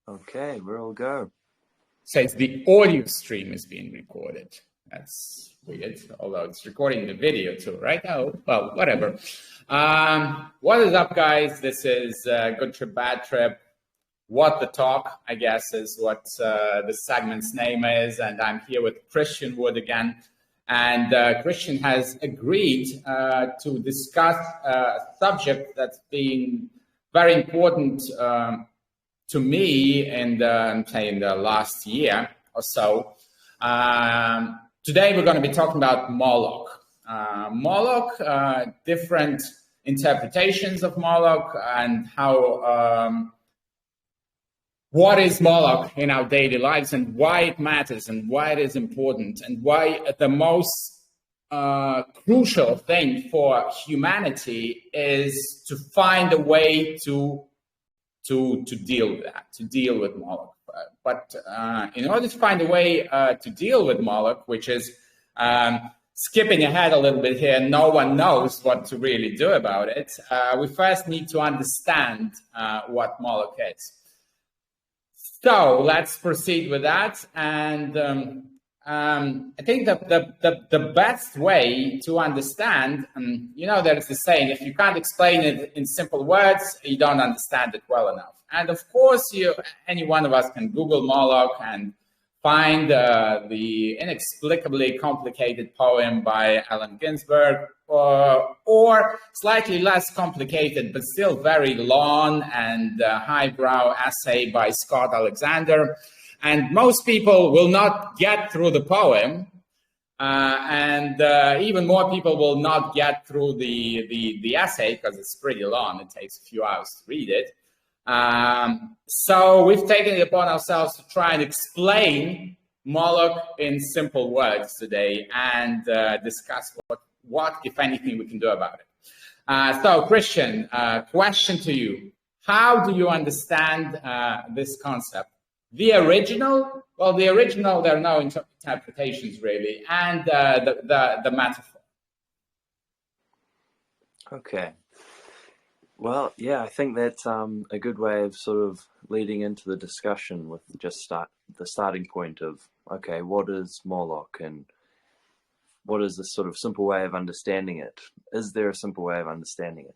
Okay, we're all go. Says the audio stream is being recorded. That's weird, although it's recording the video too, right? Oh, well, whatever. What is up, guys? This is Good Trip, Bad Trip. What the Talk, I guess, is what the segment's name is. And I'm here with Christian Wood again. And Christian has agreed to discuss a subject that's been very important to me in the last year or so. Today we're going to be talking about Moloch. Moloch, different interpretations of Moloch, and how what is Moloch in our daily lives, and why it matters, and why it is important, and why the most crucial thing for humanity is to find a way to deal with that, to deal with Moloch. But in order to find a way to deal with Moloch, which is skipping ahead a little bit here, no one knows what to really do about it. We first need to understand what Moloch is. So let's proceed with that. And I think the best way to understand, there's the saying, if you can't explain it in simple words, you don't understand it well enough. And of course, any one of us can Google Moloch and find the inexplicably complicated poem by Allen Ginsberg, or slightly less complicated, but still very long and highbrow essay by Scott Alexander. And most people will not get through the poem, and even more people will not get through the essay because it's pretty long. It takes a few hours to read it. So we've taken it upon ourselves to try and explain Moloch in simple words today and discuss what, if anything, we can do about it. So, Christian, question to you. How do you understand this concept? The original, there are no interpretations really, and the metaphor. Okay. Well, yeah, I think that's a good way of sort of leading into the discussion with just the starting point of, okay, what is Moloch and what is this sort of simple way of understanding it? Is there a simple way of understanding it?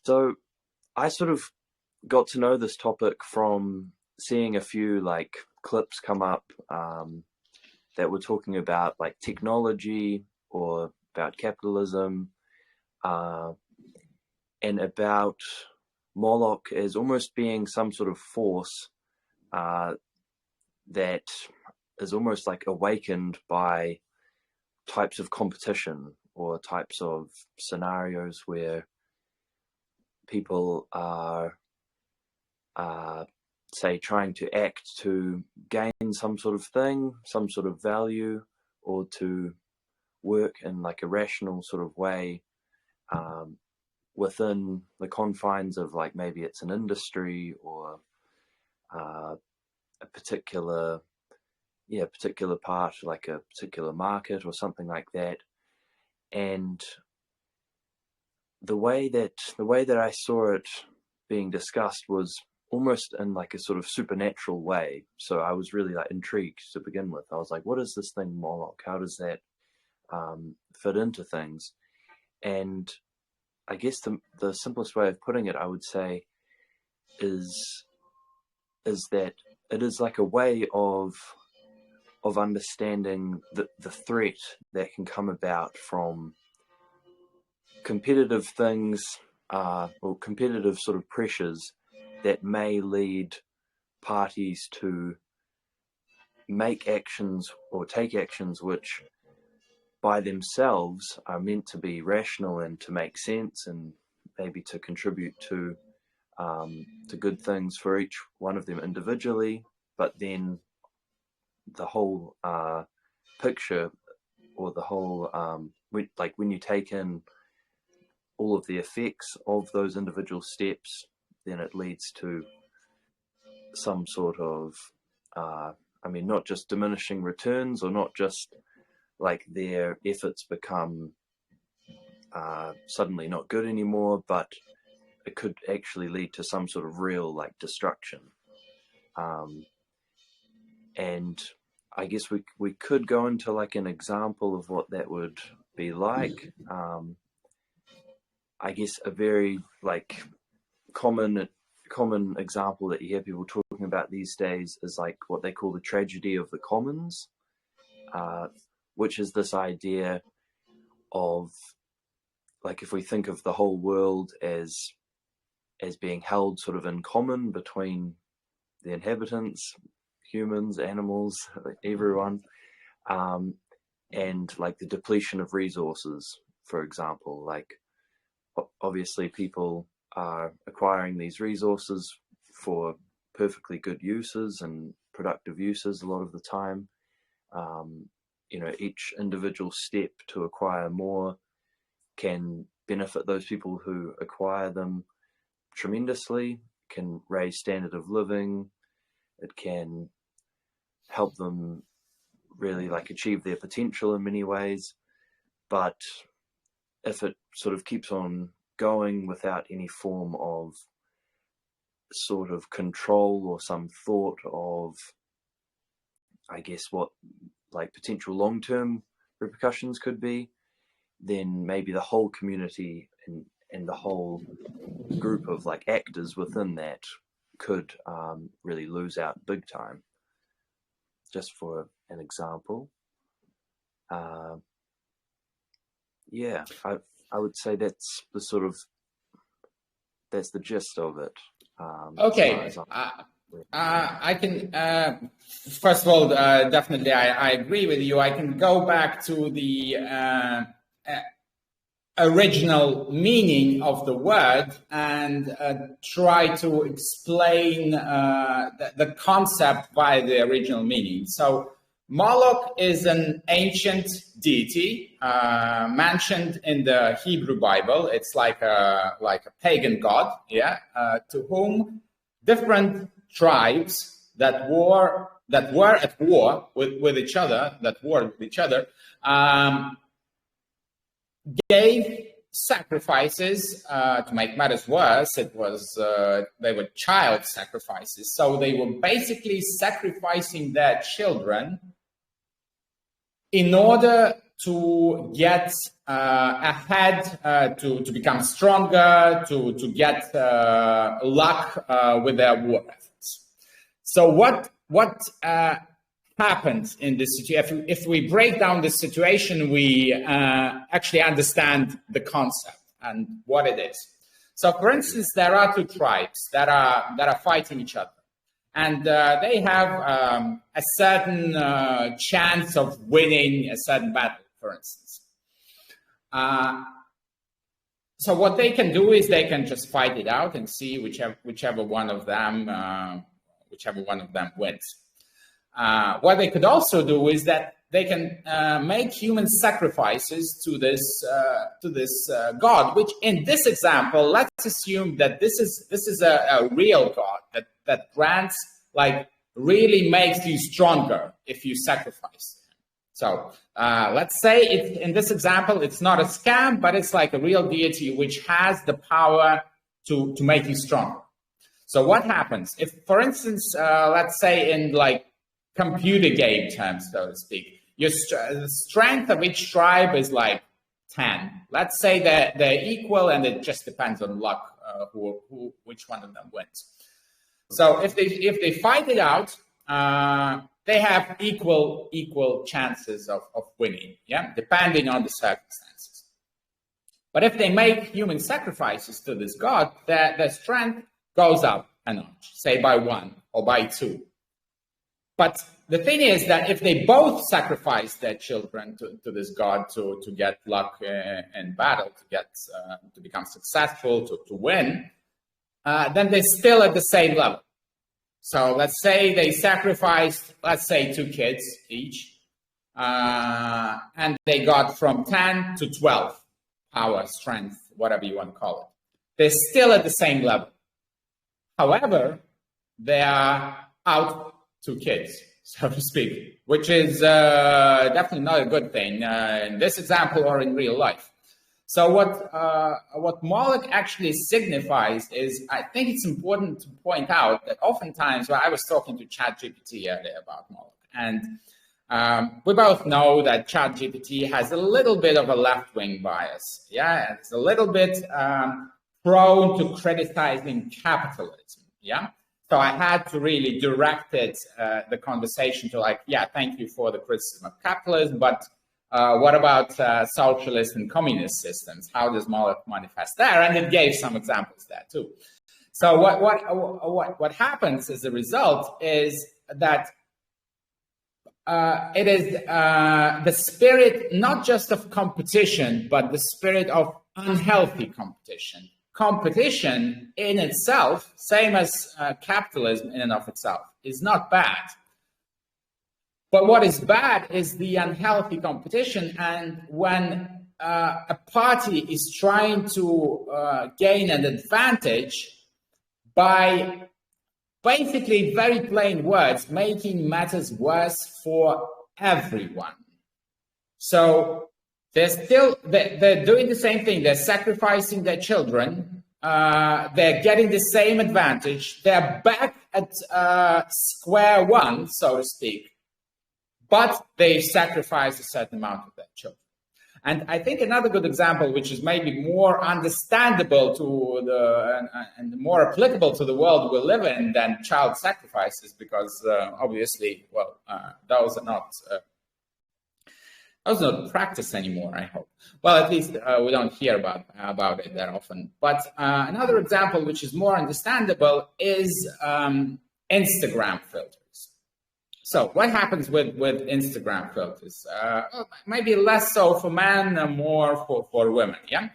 So I sort of got to know this topic from seeing a few like clips come up that were talking about like technology or about capitalism, and about Moloch as almost being some sort of force that is almost like awakened by types of competition or types of scenarios where people are say trying to act to gain some sort of thing, some sort of value, or to work in like a rational sort of way within the confines of like maybe it's an industry or a particular part, like a particular market or something like that. And the way that I saw it being discussed was almost in like a sort of supernatural way. So I was really like intrigued to begin with. I was like, what is this thing Moloch? How does that fit into things? And I guess the simplest way of putting it, I would say, is that it is like a way of understanding the threat that can come about from competitive things or competitive sort of pressures that may lead parties to make actions or take actions which by themselves are meant to be rational and to make sense and maybe to contribute to good things for each one of them individually, but then the whole picture, or the whole when you take in all of the effects of those individual steps, then it leads to some sort of not just diminishing returns, or not just like their efforts become suddenly not good anymore, but it could actually lead to some sort of real like destruction. And I guess we could go into like an example of what that would be like. I guess a very like common example that you hear people talking about these days is like what they call the tragedy of the commons, which is this idea of like, if we think of the whole world as being held sort of in common between the inhabitants, humans, animals, everyone, and like the depletion of resources, for example, like obviously people are acquiring these resources for perfectly good uses and productive uses a lot of the time. Each individual step to acquire more can benefit those people who acquire them tremendously, can raise standard of living, it can help them really like achieve their potential in many ways. But if it sort of keeps on going without any form of sort of control or some thought of, I guess, what like potential long-term repercussions could be, then maybe the whole community and the whole group of like actors within that could really lose out big time. Just for an example. Yeah, I would say that's the gist of it. Okay. I can, first of all, definitely I agree with you. I can go back to the original meaning of the word and try to explain the concept by the original meaning. So Moloch is an ancient deity mentioned in the Hebrew Bible. It's like a pagan god, to whom different tribes that were at war with each other, gave sacrifices. To make matters worse, they were child sacrifices. So they were basically sacrificing their children in order to get ahead, to become stronger, to get luck with their war efforts. So what happens in this situation? If we break down this situation, we actually understand the concept and what it is. So, for instance, there are two tribes that are fighting each other, and they have a certain chance of winning a certain battle, for instance. So what they can do is they can just fight it out and see whichever one of them wins. What they could also do is that they can make human sacrifices to this god, which in this example, let's assume that this is a real god that grants, like, really makes you stronger if you sacrifice. So let's say in this example, it's not a scam, but it's like a real deity which has the power to make you stronger. So what happens if, for instance, let's say in like computer game terms, so to speak, the strength of each tribe is like 10. Let's say that they're equal, and it just depends on luck which one of them wins. So if they fight it out, they have equal chances of winning, depending on the circumstances. But if they make human sacrifices to this god, their strength goes up a notch, say by 1 or by 2. But the thing is that if they both sacrifice their children to this god to get luck in battle, to become successful, to win, then they're still at the same level. So let's say they sacrificed, let's say 2 kids each, and they got from 10 to 12 power, strength, whatever you want to call it. They're still at the same level. However, they are out 2 kids, so to speak, which is definitely not a good thing in this example or in real life. So what Moloch actually signifies is, I think it's important to point out that oftentimes, I was talking to ChatGPT earlier about Moloch, and we both know that ChatGPT has a little bit of a left-wing bias. Yeah, it's a little bit prone to criticizing capitalism. Yeah, so I had to really direct the conversation to like, yeah, thank you for the criticism of capitalism, but what about socialist and communist systems? How does Moloch manifest there? And it gave some examples there too. So what happens as a result is that it is the spirit not just of competition, but the spirit of unhealthy competition. Competition in itself, same as capitalism in and of itself, is not bad. But what is bad is the unhealthy competition, and when a party is trying to gain an advantage by basically, very plain words, making matters worse for everyone. So they're doing the same thing. They're sacrificing their children. They're getting the same advantage. They're back at square one, so to speak. But they sacrifice a certain amount of their children. And I think another good example, which is maybe more understandable to and more applicable to the world we live in than child sacrifices, because obviously, well, those are not practiced anymore, I hope. Well, at least we don't hear about it that often. But another example, which is more understandable, is Instagram filters. So what happens with Instagram filters? Maybe less so for men, more for women, yeah?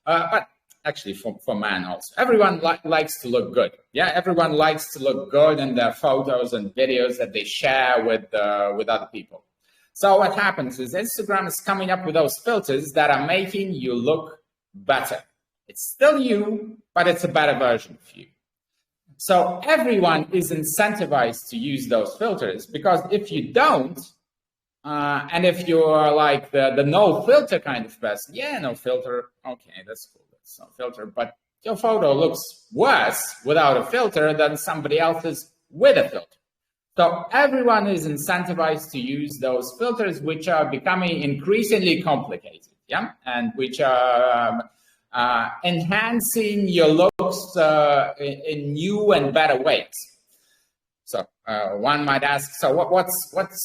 But actually for men also. Everyone likes to look good, yeah? Everyone likes to look good in their photos and videos that they share with other people. So what happens is Instagram is coming up with those filters that are making you look better. It's still you, but it's a better version of you. So everyone is incentivized to use those filters, because if you don't, and if you're like the no filter kind of person, yeah, no filter, okay, that's cool, that's no filter, but your photo looks worse without a filter than somebody else's with a filter. So everyone is incentivized to use those filters, which are becoming increasingly complicated, yeah, and which are enhancing your looks in new and better ways. So one might ask, so what's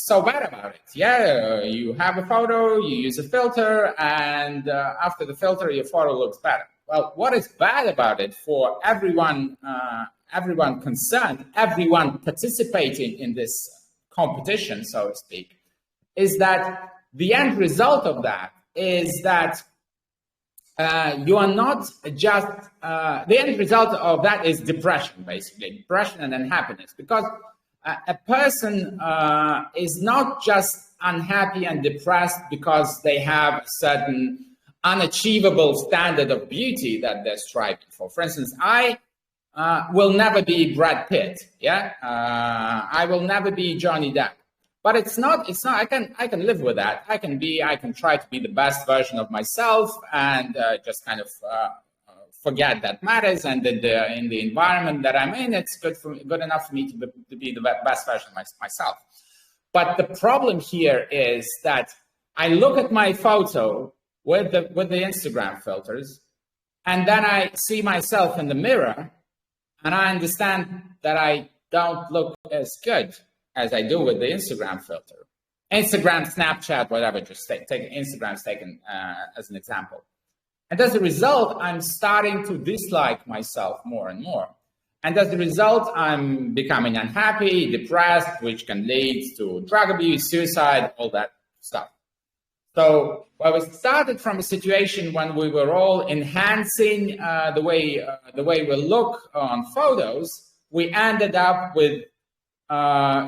so bad about it? Yeah, you have a photo, you use a filter, and after the filter, your photo looks better. Well, what is bad about it for everyone concerned, everyone participating in this competition, so to speak, is that the end result of that is that you are not just, the end result of that is depression, basically, depression and unhappiness, because a person is not just unhappy and depressed because they have a certain unachievable standard of beauty that they're striving for. For instance, I will never be Brad Pitt, yeah? I will never be Johnny Depp. But it's not, I can live with that. I can try to be the best version of myself and just kind of forget that matters. And in the environment that I'm in, it's good enough for me to be the best version of myself. But the problem here is that I look at my photo with the Instagram filters, and then I see myself in the mirror, and I understand that I don't look as good as I do with the Instagram filter. Instagram, Snapchat, whatever, just take Instagram's taken as an example. And as a result, I'm starting to dislike myself more and more. And as a result, I'm becoming unhappy, depressed, which can lead to drug abuse, suicide, all that stuff. So we started from a situation when we were all enhancing the way we look on photos. We ended up with all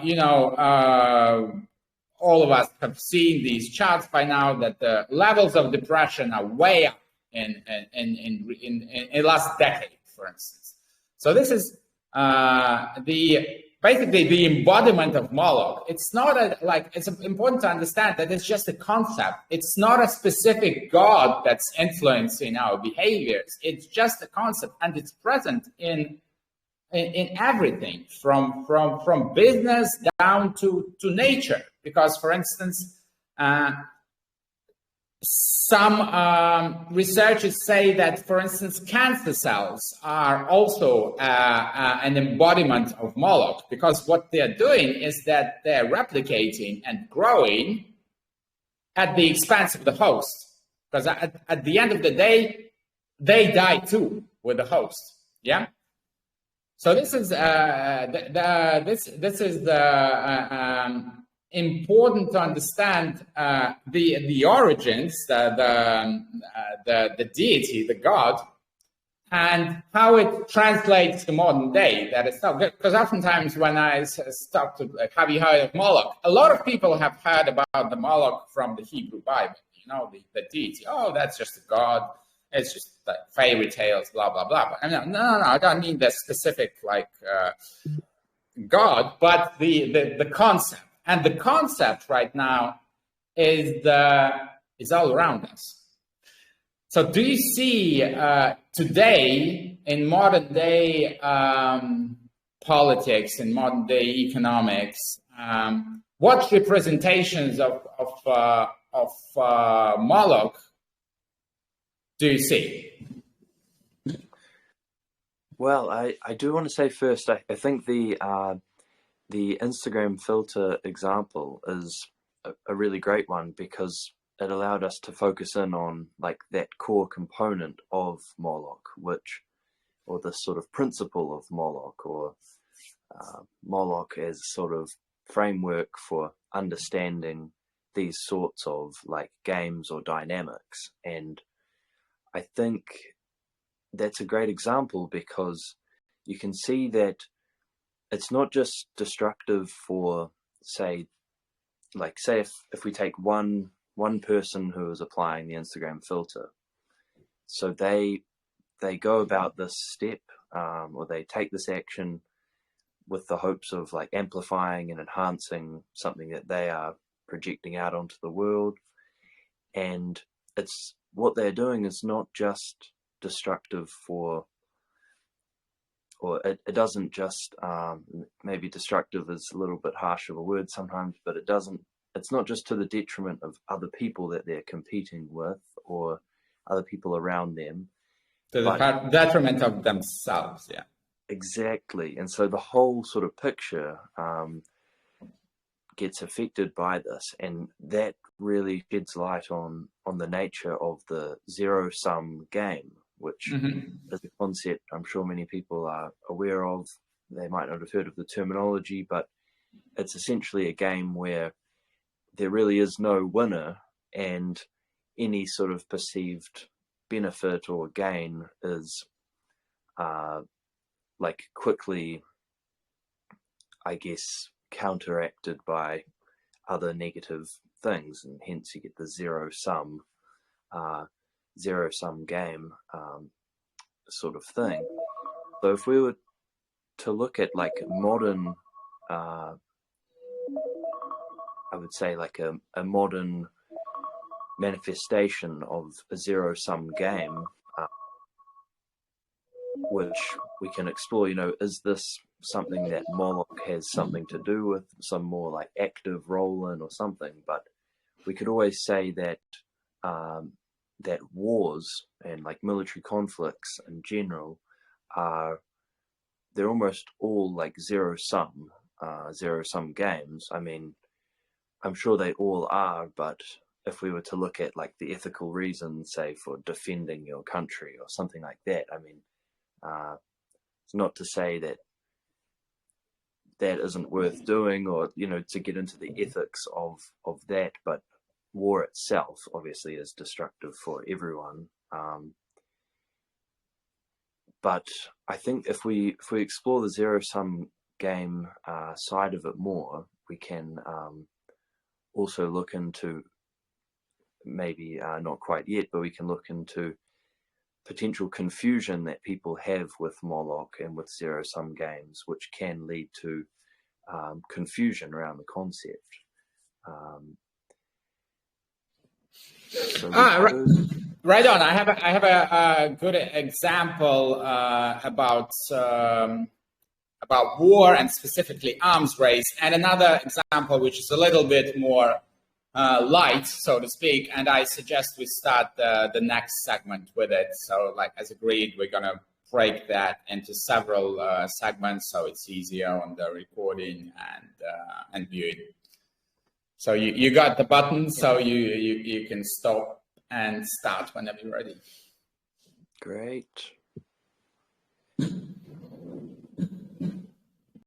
of us have seen these charts by now that the levels of depression are way up in the last decade, for instance. So this is the basically the embodiment of Moloch. It's not it's important to understand that it's just a concept. It's not a specific God that's influencing our behaviors. It's just a concept, and it's present in everything from business down to nature. Because, for instance, some researchers say that, for instance, cancer cells are also an embodiment of Moloch, because what they're doing is that they're replicating and growing at the expense of the host. Because at the end of the day, they die too with the host. Yeah. So this is important to understand the origins, the deity, the God, and how it translates to modern day. That is not good, because oftentimes when I start to, have you heard of Moloch? A lot of people have heard about the Moloch from the Hebrew Bible. You know, the deity. Oh, that's just a god. It's just like fairy tales, blah blah blah. But no, I don't mean the specific God, but the concept. And the concept right now is all around us. So do you see today in modern day politics, in modern day economics, what representations of Moloch do you see? Well, I do want to say first, I think the Instagram filter example is a really great one, because it allowed us to focus in on that core component of Moloch, or the sort of principle of Moloch, or Moloch as sort of framework for understanding these sorts of games or dynamics. And I think that's a great example, because you can see that it's not just destructive for, say if we take one person who is applying the Instagram filter. So they go about this step, or they take this action with the hopes of amplifying and enhancing something that they are projecting out onto the world. And it's what they're doing is not just destructive for, or it doesn't just, maybe destructive is a little bit harsh of a word sometimes, but it's not just to the detriment of other people that they're competing with, or other people around them. To the detriment of themselves, yeah. Exactly. And so the whole sort of picture gets affected by this, and that really sheds light on the nature of the zero-sum game, which is a concept I'm sure many people are aware of. They might not have heard of the terminology, but it's essentially a game where there really is no winner, and any sort of perceived benefit or gain is quickly, I guess, counteracted by other negative things, and hence you get the zero-sum game sort of thing. So if we were to look at modern, I would say a modern manifestation of a zero-sum game, which we can explore, is this something that Moloch has something to do with, some more active role in or something? But we could always say that that wars and military conflicts in general they're almost all zero-sum games. I mean, I'm sure they all are, but if we were to look at the ethical reasons, say, for defending your country or something like that, I mean, it's not to say that isn't worth doing, or to get into the ethics of that, but war itself obviously is destructive for everyone. But I think if we explore the zero-sum game side of it more, we can also look into, maybe not quite yet, but we can look into potential confusion that people have with Moloch and with zero-sum games, which can lead to confusion around the concept. Right on. I have a good example about war and specifically arms race, and another example which is a little bit more light, so to speak. And I suggest we start the next segment with it. So, like as agreed, we're gonna break that into several segments, so it's easier on the recording and viewing. So you got the button, so you can stop and start whenever you're ready. Great.